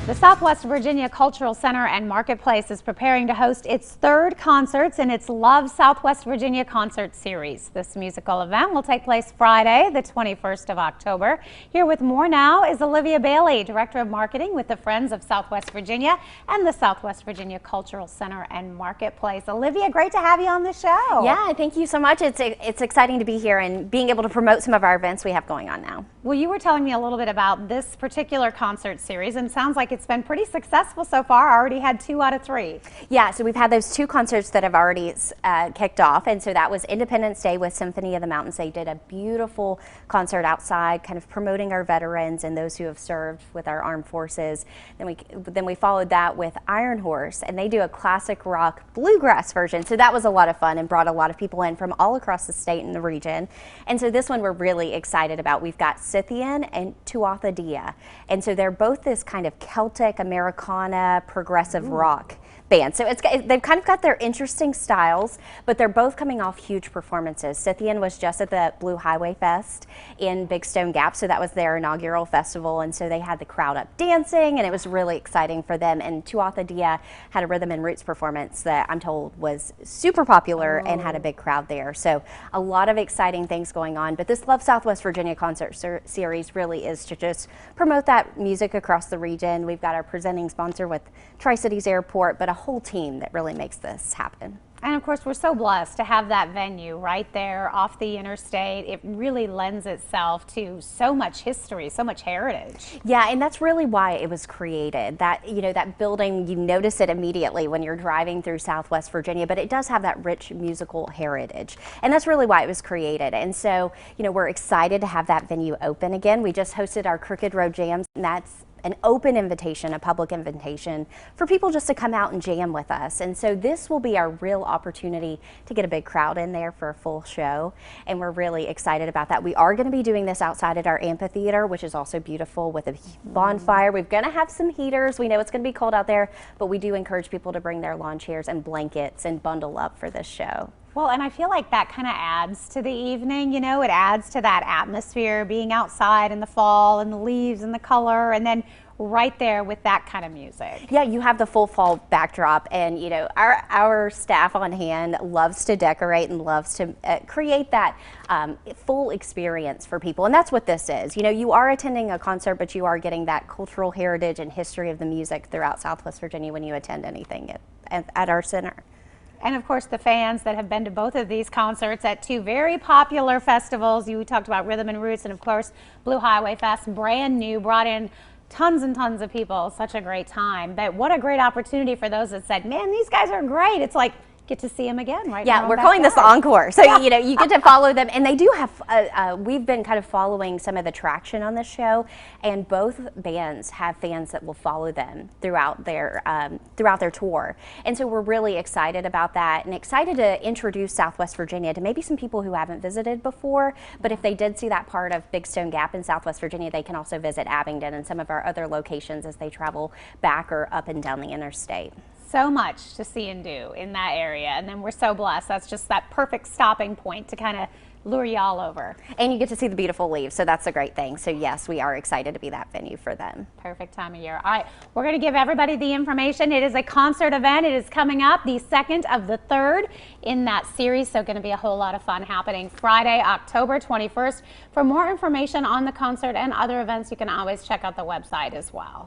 The Southwest Virginia Cultural Center and Marketplace is preparing to host its third concerts in its Love Southwest Virginia concert series. This musical event will take place Friday, the 21st of October. Here with more now is Olivia Bailey, Director of Marketing with the Friends of Southwest Virginia and the Southwest Virginia Cultural Center and Marketplace. Olivia, great to have you on the show. Yeah, thank you so much. It's exciting to be here and being able to promote some of our events we have going on now. Well, you were telling me a little bit about this particular concert series, and sounds like it's been pretty successful so far. I already had 2 out of 3. Yeah, so we've had those 2 concerts that have already kicked off, and so that was Independence Day with Symphony of the Mountains. They did a beautiful concert outside, kind of promoting our veterans and those who have served with our armed forces. Then we followed that with Iron Horse, and they do a classic rock bluegrass version. So that was a lot of fun and brought a lot of people in from all across the state and the region. And so this one we're really excited about. We've got Scythian and Tuatha Dea, and so they're both this kind of Celtic Americana progressive rock band. So they've kind of got their interesting styles, but they're both coming off huge performances. Scythian was just at the Blue Highway Fest in Big Stone Gap, so that was their inaugural festival, and so they had the crowd up dancing, and it was really exciting for them. And Tuatha Dea had a rhythm and roots performance that I'm told was super popular and had a big crowd there. So a lot of exciting things going on, but this Love Southwest Virginia concert series really is to just promote that music across the region. We've got our presenting sponsor with Tri-Cities Airport, but a whole team that really makes this happen. And of course, we're so blessed to have that venue right there off the interstate. It really lends itself to so much history, so much heritage. Yeah, and that's really why it was created. That, you know, that building, you notice it immediately when you're driving through Southwest Virginia, but it does have that rich musical heritage. And that's really why it was created. And so, you know, we're excited to have that venue open again. We just hosted our Crooked Road Jams, and that's an open invitation, a public invitation for people just to come out and jam with us. And so this will be our real opportunity to get a big crowd in there for a full show. And we're really excited about that. We are going to be doing this outside at our amphitheater, which is also beautiful with a bonfire. We're going to have some heaters. We know it's going to be cold out there, but we do encourage people to bring their lawn chairs and blankets and bundle up for this show. Well, and I feel like that kind of adds to the evening, you know, it adds to that atmosphere, being outside in the fall and the leaves and the color, and then right there with that kind of music. Yeah, you have the full fall backdrop, and you know, our staff on hand loves to decorate and loves to create that full experience for people, and that's what this is. You know, you are attending a concert, but you are getting that cultural heritage and history of the music throughout Southwest Virginia when you attend anything at our center. And of course, the fans that have been to both of these concerts at 2 very popular festivals. You talked about Rhythm and Roots, and of course, Blue Highway Fest, brand new, brought in tons and tons of people. Such a great time. But what a great opportunity for those that said, man, these guys are great. It's like, get to see them again right now. Yeah, we're calling this the encore. So, you know, you get to follow them. And they do have, we've been kind of following some of the traction on this show. And both bands have fans that will follow them throughout their tour. And so we're really excited about that and excited to introduce Southwest Virginia to maybe some people who haven't visited before. But if they did see that part of Big Stone Gap in Southwest Virginia, they can also visit Abingdon and some of our other locations as they travel back or up and down the interstate. So much to see and do in that area, and then we're so blessed. That's just that perfect stopping point to kind of lure you all over. And you get to see the beautiful leaves, so that's a great thing. So yes, we are excited to be that venue for them. Perfect time of year. All right, we're going to give everybody the information. It is a concert event. It is coming up the 2nd of the 3rd in that series, so going to be a whole lot of fun happening Friday, October 21st. For more information on the concert and other events, you can always check out the website as well.